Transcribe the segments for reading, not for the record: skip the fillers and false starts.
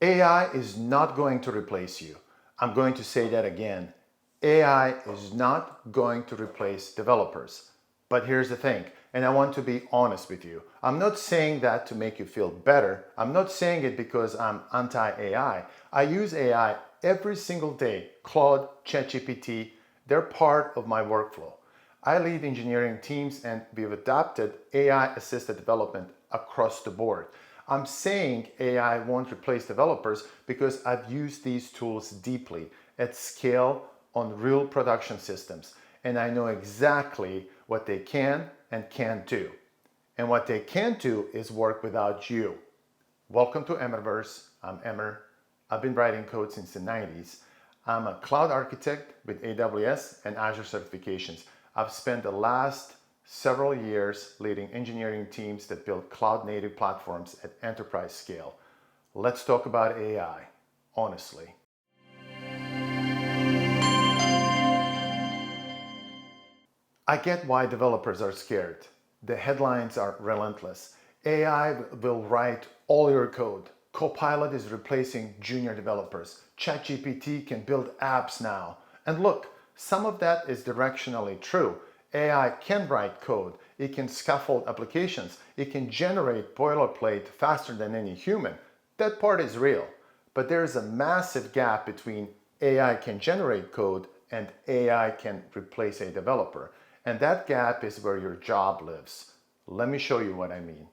AI is not going to replace you. I'm going to say that again. AI is not going to replace developers. But here's the thing, and I want to be honest with you. I'm not saying that to make you feel better. I'm not saying it because I'm anti-AI. I use AI every single day. Claude, ChatGPT, they're part of my workflow. I lead engineering teams and we've adopted AI-assisted development across the board. I'm saying AI won't replace developers because I've used these tools deeply at scale on real production systems, and I know exactly what they can and can't do. And what they can't do is work without you. Welcome to Emerverse. I'm Emer. I've been writing code since the 90s. I'm a cloud architect with AWS and Azure certifications. I've spent the last several years leading engineering teams that build cloud-native platforms at enterprise scale. Let's talk about AI, honestly. I get why developers are scared. The headlines are relentless. AI will write all your code. Copilot is replacing junior developers. ChatGPT can build apps now. And look, some of that is directionally true. AI can write code. It can scaffold applications. It can generate boilerplate faster than any human. That part is real. But there is a massive gap between AI can generate code and AI can replace a developer. And that gap is where your job lives. Let me show you what I mean.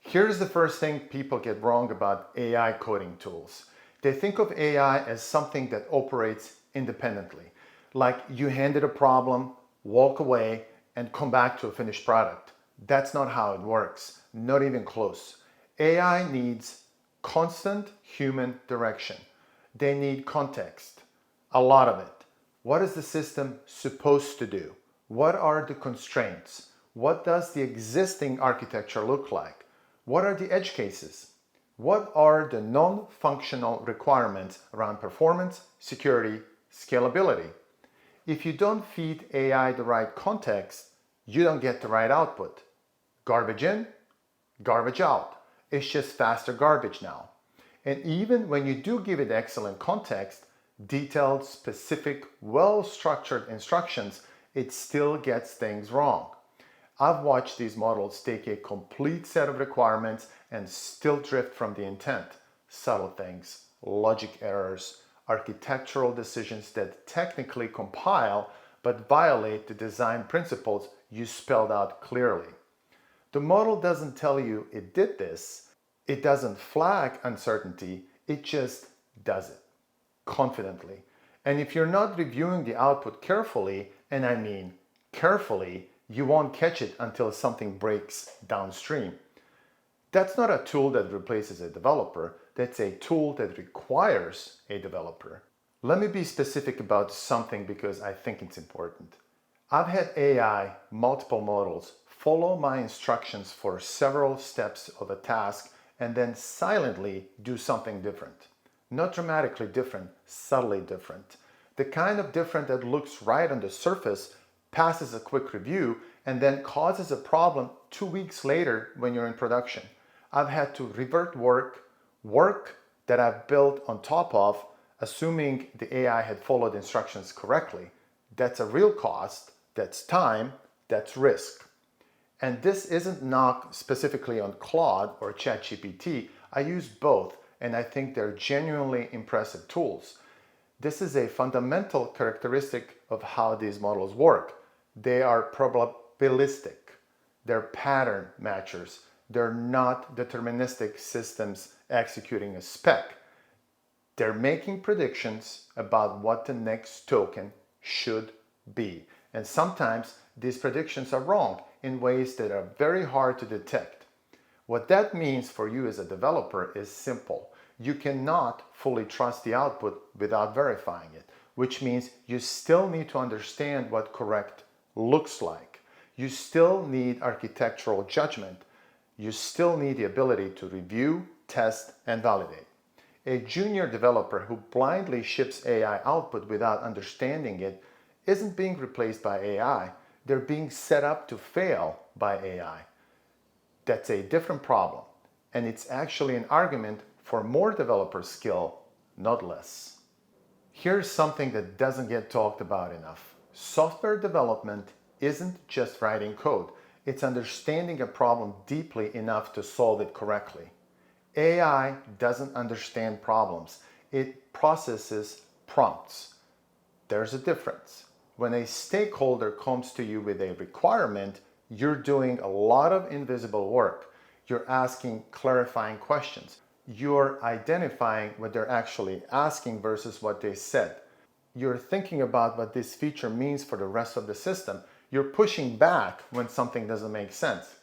Here's the first thing people get wrong about AI coding tools. They think of AI as something that operates independently. Like you hand it a problem, walk away, and come back to a finished product. That's not how it works, not even close. AI needs constant human direction. They need context, a lot of it. What is the system supposed to do? What are the constraints? What does the existing architecture look like? What are the edge cases? What are the non-functional requirements around performance, security, scalability? If you don't feed AI the right context, you don't get the right output. Garbage in, garbage out. It's just faster garbage now. And even when you do give it excellent context, detailed, specific, well-structured instructions, it still gets things wrong. I've watched these models take a complete set of requirements and still drift from the intent. Subtle things, logic errors, architectural decisions that technically compile but violate the design principles you spelled out clearly. The model doesn't tell you it did this. It doesn't flag uncertainty. It just does it confidently. And if you're not reviewing the output carefully, and I mean carefully, you won't catch it until something breaks downstream. That's not a tool that replaces a developer. That's a tool that requires a developer. Let me be specific about something because I think it's important. I've had AI, multiple models, follow my instructions for several steps of a task and then silently do something different. Not dramatically different, subtly different. The kind of different that looks right on the surface, passes a quick review, and then causes a problem 2 weeks later when you're in production. I've had to revert work that I've built on top of, assuming the AI had followed instructions correctly. That's a real cost, that's time, that's risk. And this isn't knock specifically on Claude or ChatGPT. I use both, and I think they're genuinely impressive tools. This is a fundamental characteristic of how these models work. They are probabilistic. They're pattern matchers. They're not deterministic systems executing a spec. They're making predictions about what the next token should be. And sometimes these predictions are wrong in ways that are very hard to detect. What that means for you as a developer is simple. You cannot fully trust the output without verifying it, which means you still need to understand what correct looks like. You still need architectural judgment. You still need the ability to review, test, and validate. A junior developer who blindly ships AI output without understanding it isn't being replaced by AI. They're being set up to fail by AI. That's a different problem, and it's actually an argument for more developer skill, not less. Here's something that doesn't get talked about enough. Software development isn't just writing code. It's understanding a problem deeply enough to solve it correctly. AI doesn't understand problems. It processes prompts. There's a difference. When a stakeholder comes to you with a requirement, you're doing a lot of invisible work. You're asking clarifying questions. You're identifying what they're actually asking versus what they said. You're thinking about what this feature means for the rest of the system. You're pushing back when something doesn't make sense.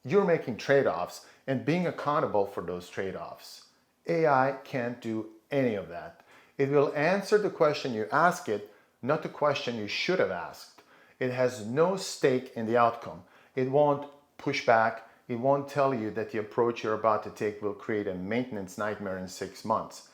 You're making trade-offs and being accountable for those trade-offs. AI can't do any of that. It will answer the question you ask it, not the question you should have asked. It has no stake in the outcome. It won't push back. It won't tell you that the approach you're about to take will create a maintenance nightmare in 6 months.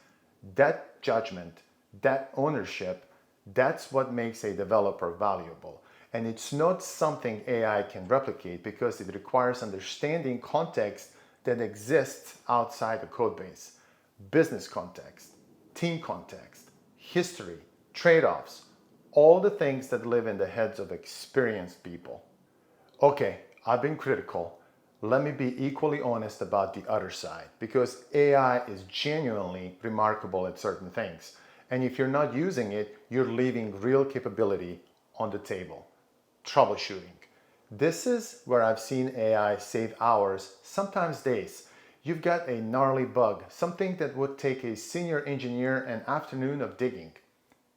That judgment, that ownership, that's what makes a developer valuable. And it's not something AI can replicate because it requires understanding context that exists outside the code base. Business context, team context, history, trade-offs, all the things that live in the heads of experienced people. Okay, I've been critical. Let me be equally honest about the other side, because AI is genuinely remarkable at certain things. And if you're not using it, you're leaving real capability on the table. Troubleshooting. This is where I've seen AI save hours, sometimes days. You've got a gnarly bug, something that would take a senior engineer an afternoon of digging.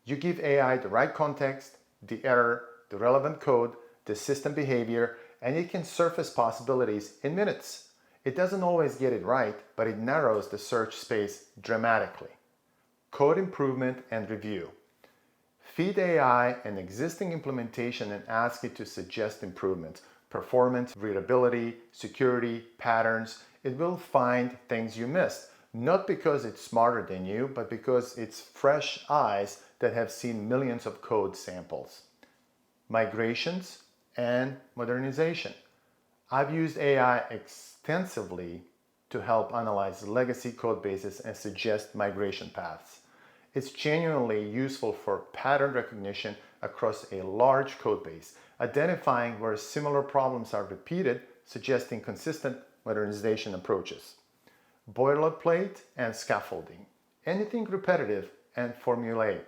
You give AI the right context, the error, the relevant code, the system behavior, and it can surface possibilities in minutes. It doesn't always get it right, but it narrows the search space dramatically. Code improvement and review. Feed AI an existing implementation and ask it to suggest improvements, performance, readability, security, patterns. It will find things you missed, not because it's smarter than you, but because it's fresh eyes that have seen millions of code samples. Migrations and modernization. I've used AI extensively to help analyze legacy code bases and suggest migration paths. It's genuinely useful for pattern recognition across a large code base, identifying where similar problems are repeated, suggesting consistent modernization approaches. Boilerplate and scaffolding. Anything repetitive and formulaic.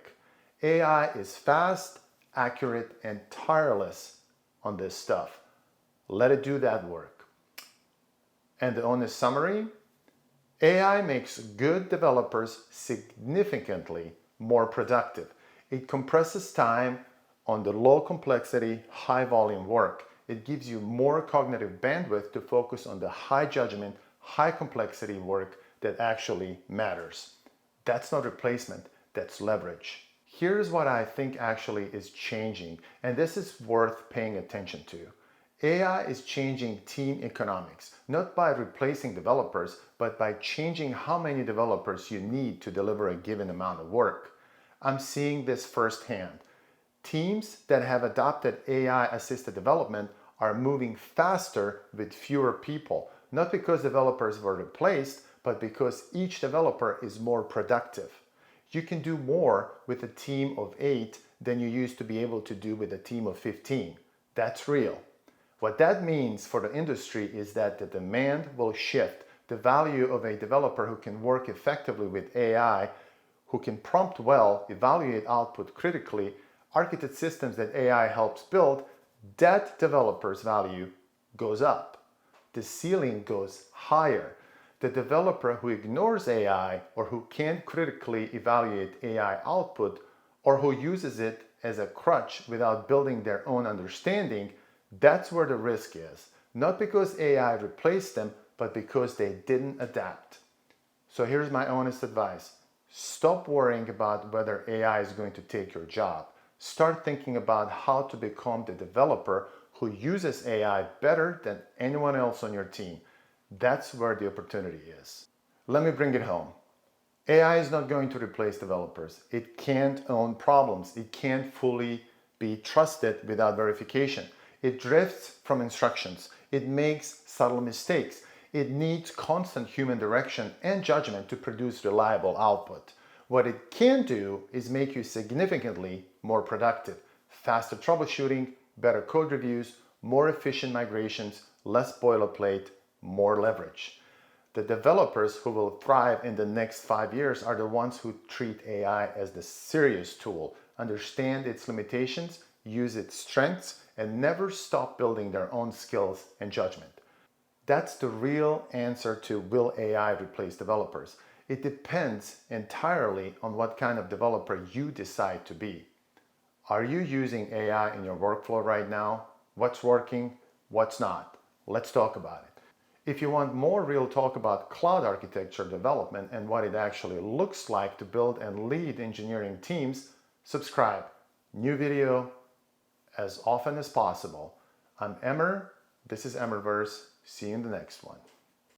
AI is fast, accurate, and tireless on this stuff. Let it do that work. And the honest summary? AI makes good developers significantly more productive. It compresses time on the low complexity, high volume work. It gives you more cognitive bandwidth to focus on the high judgment, high complexity work that actually matters. That's not replacement, that's leverage. Here's what I think actually is changing, and this is worth paying attention to. AI is changing team economics, not by replacing developers, but by changing how many developers you need to deliver a given amount of work. I'm seeing this firsthand. Teams that have adopted AI-assisted development are moving faster with fewer people, not because developers were replaced, but because each developer is more productive. You can do more with a team of 8 than you used to be able to do with a team of 15. That's real. What that means for the industry is that the demand will shift. The value of a developer who can work effectively with AI, who can prompt well, evaluate output critically, architect systems that AI helps build, that developer's value goes up. The ceiling goes higher. The developer who ignores AI or who can't critically evaluate AI output or who uses it as a crutch without building their own understanding, that's where the risk is. Not because AI replaced them, but because they didn't adapt. So here's my honest advice. Stop worrying about whether AI is going to take your job. Start thinking about how to become the developer who uses AI better than anyone else on your team. That's where the opportunity is. Let me bring it home. AI is not going to replace developers. It can't own problems. It can't fully be trusted without verification. It drifts from instructions. It makes subtle mistakes. It needs constant human direction and judgment to produce reliable output. What it can do is make you significantly more productive. Faster troubleshooting, better code reviews, more efficient migrations, less boilerplate, more leverage. The developers who will thrive in the next 5 years are the ones who treat AI as the serious tool, understand its limitations, use its strengths, and never stop building their own skills and judgment. That's the real answer to will AI replace developers. It depends entirely on what kind of developer you decide to be. Are you using AI in your workflow right now? What's working? What's not? Let's talk about it. If you want more real talk about cloud architecture development and what it actually looks like to build and lead engineering teams, subscribe. New video as often as possible. I'm Emer. This is Emerverse. See you in the next one.